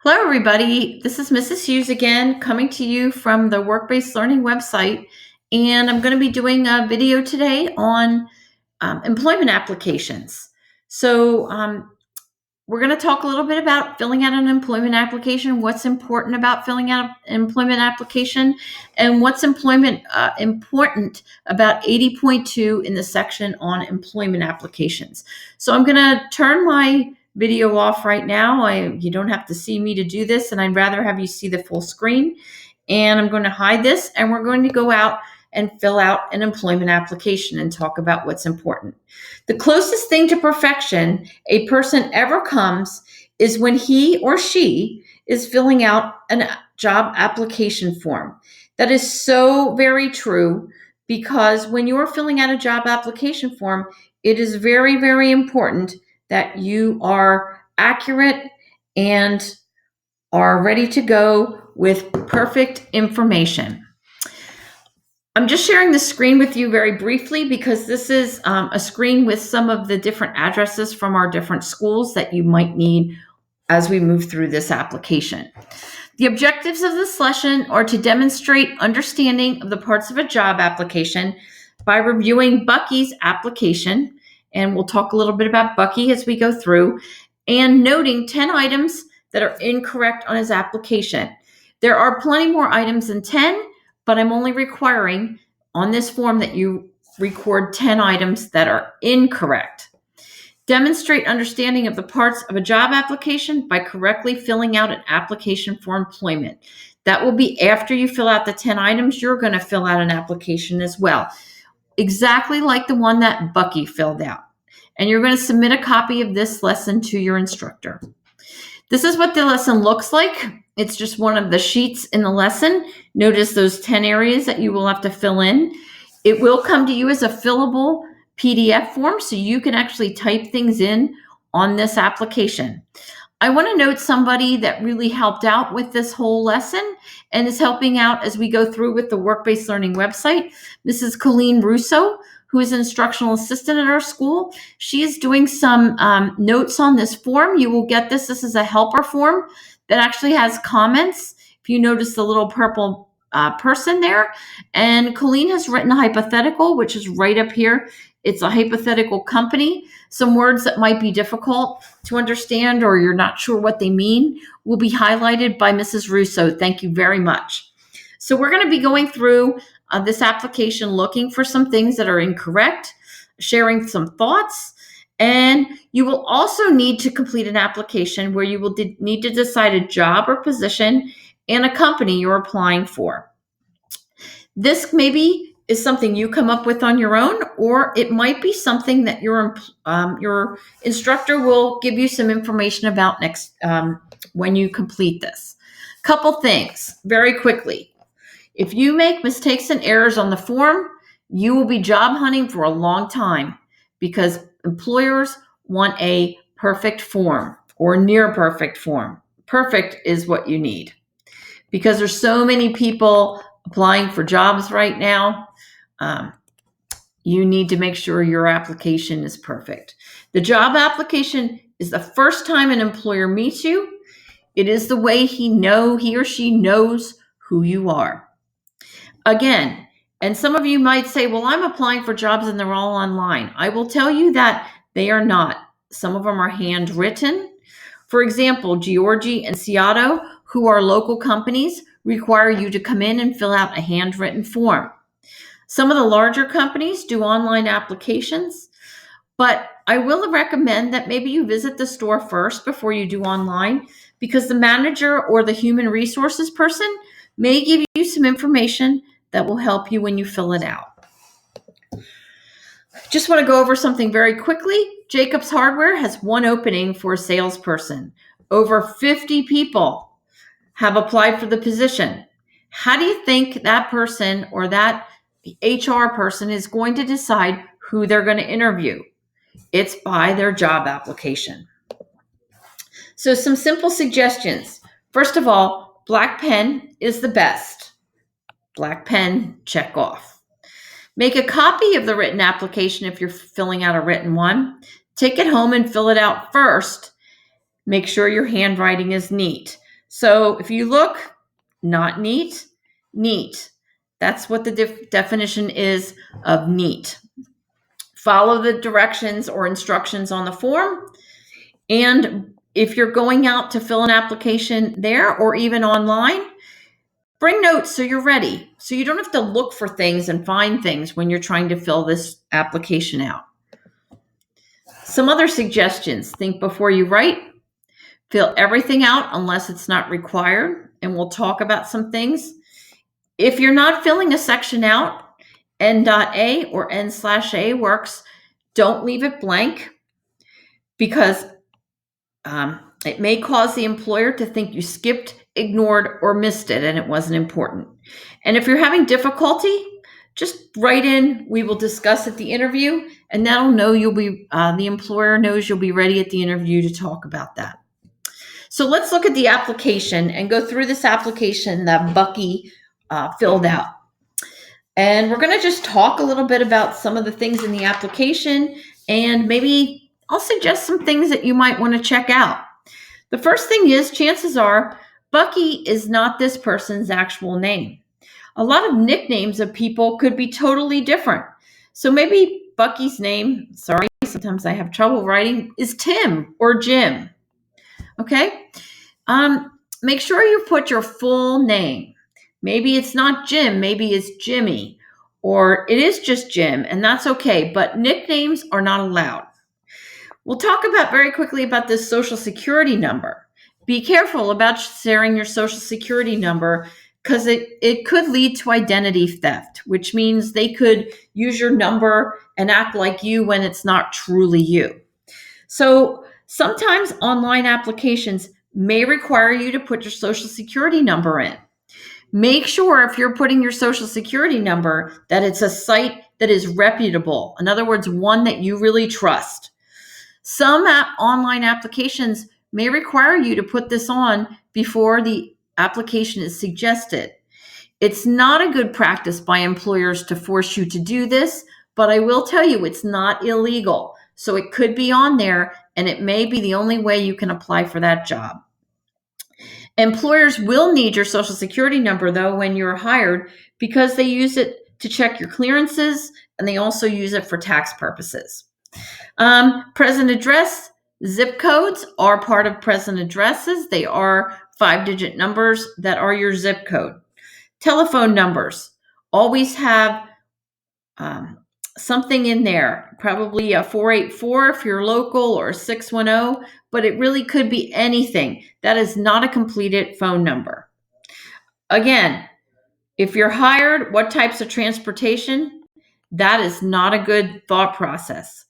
Hello, everybody. This is Mrs. Hughes again, coming to you from the Work-Based Learning website. And I'm going to be doing a video today on employment applications. We're going to talk a little bit about filling out an employment application, what's important about filling out an employment application, and what's important about 80.2 in the section on employment applications. So I'm going to turn my video off right now. You don't have to see me to do this, and I'd rather have you see the full screen. And I'm going to hide this, and we're going to go out and fill out an employment application and talk about what's important. The closest thing to perfection a person ever comes is when he or she is filling out a job application form. That is so very true, because when you are filling out a job application form, it is very, very important that you are accurate and are ready to go with perfect information. I'm just sharing the screen with you very briefly because this is a screen with some of the different addresses from our different schools that you might need as we move through this application. The objectives of this lesson are to demonstrate understanding of the parts of a job application by reviewing Bucky's application, and we'll talk a little bit about Bucky as we go through, and noting 10 items that are incorrect on his application. There are plenty more items than 10, but I'm only requiring on this form that you record 10 items that are incorrect. Demonstrate understanding of the parts of a job application by correctly filling out an application for employment. That will be after you fill out the 10 items, you're going to fill out an application as well, exactly like the one that Bucky filled out. And you're going to submit a copy of this lesson to your instructor. This is what the lesson looks like. It's just one of the sheets in the lesson. Notice those 10 areas that you will have to fill in. It will come to you as a fillable PDF form, so you can actually type things in on this application. I want to note somebody that really helped out with this whole lesson and is helping out as we go through with the Work-Based Learning website. Mrs. Colleen Russo, who is an instructional assistant at our school. She is doing some notes on this form. You will get this. This is a helper form that actually has comments. If you notice the little purple person there. And Colleen has written a hypothetical, which is right up here. It's a hypothetical company. Some words that might be difficult to understand or you're not sure what they mean will be highlighted by Mrs. Russo. Thank you very much. So we're going to be going through this application, looking for some things that are incorrect, sharing some thoughts, and you will also need to complete an application where you will need to decide a job or position and a company you're applying for. This maybe is something you come up with on your own, or it might be something that your instructor will give you some information about next when you complete this. Couple things very quickly. If you make mistakes and errors on the form, you will be job hunting for a long time because employers want a perfect form or near perfect form. Perfect is what you need because there's so many people applying for jobs right now. You need to make sure your application is perfect. The job application is the first time an employer meets you. It is the way he or she knows who you are. Again, and some of you might say, well, I'm applying for jobs and they're all online. I will tell you that they are not. Some of them are handwritten. For example, Georgie and Seattle, who are local companies, require you to come in and fill out a handwritten form. Some of the larger companies do online applications, but I will recommend that maybe you visit the store first before you do online, because the manager or the human resources person may give you some information that will help you when you fill it out. Just want to go over something very quickly. Jacobs Hardware has one opening for a salesperson. Over 50 people have applied for the position. How do you think that person or that HR person is going to decide who they're going to interview? It's by their job application. So some simple suggestions. First of all, black pen is the best. Black pen, check off. Make a copy of the written application if you're filling out a written one. Take it home and fill it out first. Make sure your handwriting is neat. So if you look, not neat, neat. That's what the definition is of neat. Follow the directions or instructions on the form. And if you're going out to fill an application there or even online, bring notes so you're ready. So you don't have to look for things and find things when you're trying to fill this application out. Some other suggestions: think before you write. Fill everything out unless it's not required. And we'll talk about some things. If you're not filling a section out, N.A or N/A works. Don't leave it blank, because it may cause the employer to think you skipped, ignored, or missed it and it wasn't important. And if you're having difficulty, just write in, "We will discuss at the interview," and that'll know the employer knows you'll be ready at the interview to talk about that. So let's look at the application and go through this application that Bucky filled out. And we're going to just talk a little bit about some of the things in the application, and maybe I'll suggest some things that you might want to check out. The first thing is, chances are Bucky is not this person's actual name. A lot of nicknames of people could be totally different. So maybe Bucky's name, sorry, sometimes I have trouble writing, is Tim or Jim. Okay? Make sure you put your full name. Maybe it's not Jim, maybe it's Jimmy, or it is just Jim, and that's okay, but nicknames are not allowed. We'll talk very quickly about this social security number. Be careful about sharing your social security number, because it could lead to identity theft, which means they could use your number and act like you when it's not truly you. So sometimes online applications may require you to put your social security number in. Make sure, if you're putting your social security number, that it's a site that is reputable. In other words, one that you really trust. Some online applications may require you to put this on before the application is suggested. It's not a good practice by employers to force you to do this, but I will tell you it's not illegal. So it could be on there, and it may be the only way you can apply for that job. Employers will need your social security number, though, when you're hired, because they use it to check your clearances, and they also use it for tax purposes. Present address, zip codes are part of present addresses. They are 5-digit numbers that are your zip code. Telephone numbers always have something in there, probably a 484 if you're local, or 610, but it really could be anything. That is not a completed phone number. Again, if you're hired, what types of transportation? That is not a good thought process.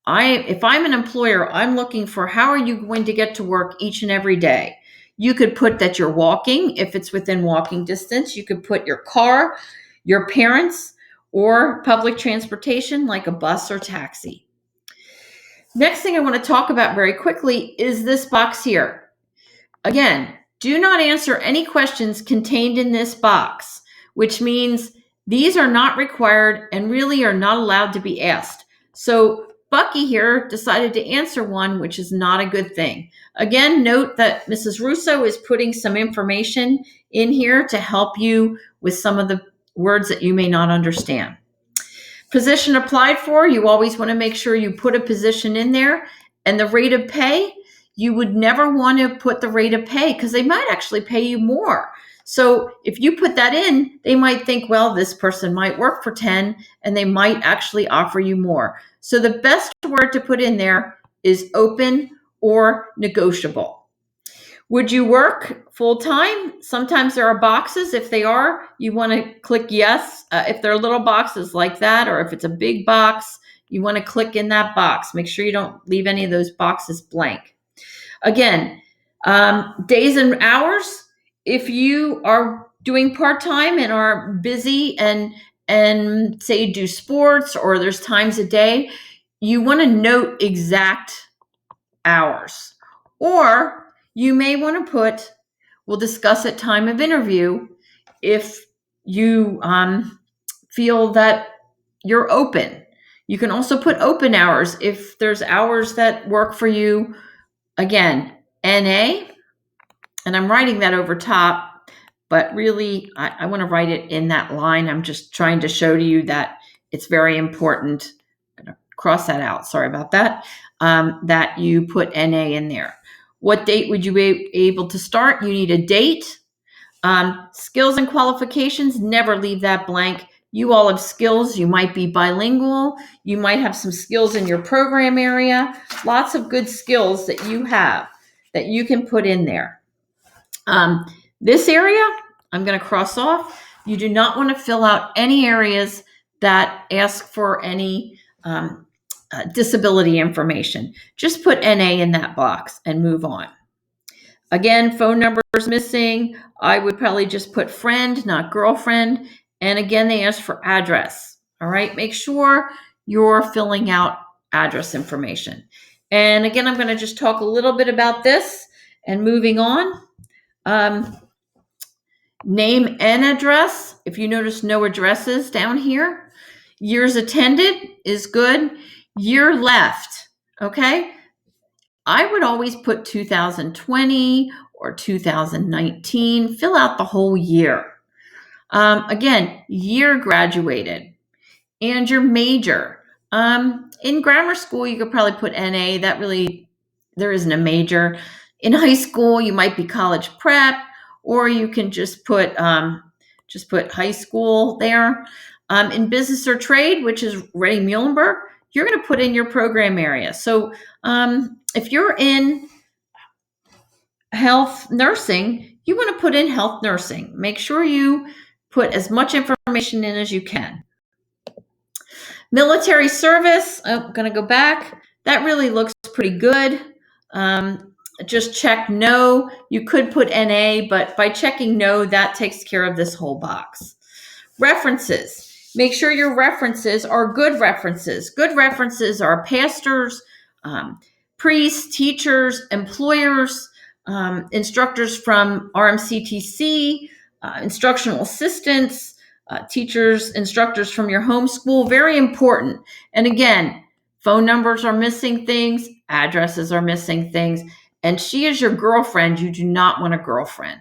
If I'm an employer, I'm looking for, how are you going to get to work each and every day? You could put that you're walking, if it's within walking distance. You could put your car, your parents, or public transportation like a bus or taxi. Next thing I want to talk about very quickly is this box here. Again, do not answer any questions contained in this box, which means these are not required and really are not allowed to be asked. So Bucky here decided to answer one, which is not a good thing. Again, note that Mrs. Russo is putting some information in here to help you with some of the words that you may not understand. Position applied for, you always want to make sure you put a position in there. And the rate of pay, you would never want to put the rate of pay, because they might actually pay you more. So if you put that in, they might think, well, this person might work for 10, and they might actually offer you more. So the best word to put in there is open or negotiable. Would you work full-time? Sometimes there are boxes. If they are, you want to click yes. If they're little boxes like that, or if it's a big box, you want to click in that box. Make sure you don't leave any of those boxes blank. Again, days and hours. If you are doing part-time and are busy and say you do sports, or there's times a day, you want to note exact hours. Or you may want to put, we'll discuss at time of interview, if you feel that you're open. You can also put open hours if there's hours that work for you. Again, NA, And I'm writing that over top, but really I want to write it in that line. I'm just trying to show to you that it's very important. I'm going to cross that out. Sorry about that. That you put NA in there. What date would you be able to start? You need a date. Skills and qualifications, never leave that blank. You all have skills. You might be bilingual. You might have some skills in your program area. Lots of good skills that you have that you can put in there. This area, I'm going to cross off. You do not want to fill out any areas that ask for any disability information. Just put NA in that box and move on. Again, phone number is missing. I would probably just put friend, not girlfriend. And again, they ask for address. All right, make sure you're filling out address information. And again, I'm going to just talk a little bit about this and moving on. Name and address. If you notice no addresses down here. Years attended is good. Year left. Okay. I would always put 2020 or 2019. Fill out the whole year. Again, year graduated and your major. In grammar school, you could probably put NA. That really, there isn't a major. In high school, you might be college prep, or you can just put high school there. In business or trade, which is Ready Muhlenberg, you're going to put in your program area. So if you're in health nursing, you want to put in health nursing. Make sure you put as much information in as you can. Military service, I'm going to go back. That really looks pretty good. Just check no. You could put NA, but by checking no, that takes care of this whole box. References. Make sure your references are good references. Good references are pastors, priests, teachers, employers, instructors from RMCTC, instructional assistants, teachers, instructors from your home school. Very important. And again, phone numbers are missing things, addresses are missing things, and she is your girlfriend. You do not want a girlfriend.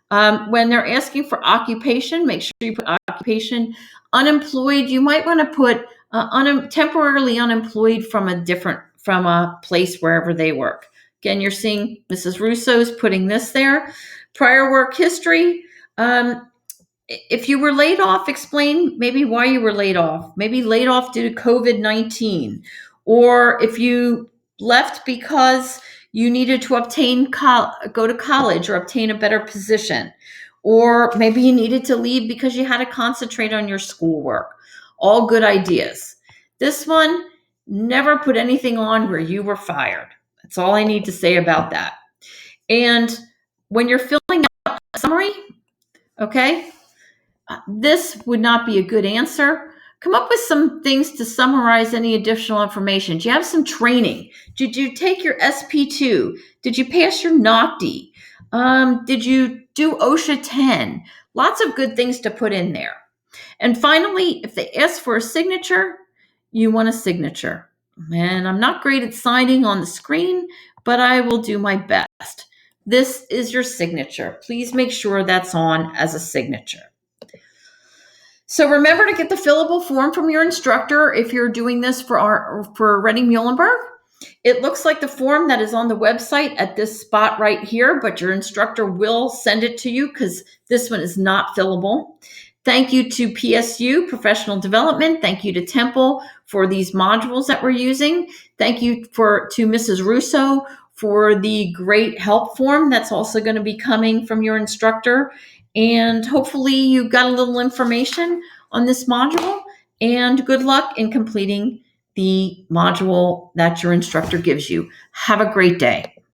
When they're asking for occupation, make sure you put occupation. Unemployed, you might want to put temporarily unemployed from a place wherever they work. Again, you're seeing Mrs. Russo's putting this there. Prior work history. If you were laid off, explain maybe why you were laid off. Maybe laid off due to COVID-19. Or if you left because you needed to go to college or obtain a better position. Or maybe you needed to leave because you had to concentrate on your schoolwork. All good ideas. This one, never put anything on where you were fired. That's all I need to say about that. And when you're filling out a summary, okay, this would not be a good answer. Come up with some things to summarize any additional information. Do you have some training? Did you take your SP2? Did you pass your NOCD? Did you do OSHA 10? Lots of good things to put in there. And finally, if they ask for a signature, you want a signature. And I'm not great at signing on the screen, but I will do my best. This is your signature. Please make sure that's on as a signature. So remember to get the fillable form from your instructor if you're doing this for Ready Muhlenberg. It looks like the form that is on the website at this spot right here, but your instructor will send it to you because this one is not fillable. Thank you to PSU, Professional Development. Thank you to Temple for these modules that we're using. Thank you to Mrs. Russo for the great help form that's also going to be coming from your instructor. And hopefully you got a little information on this module, and good luck in completing the module that your instructor gives you. Have a great day.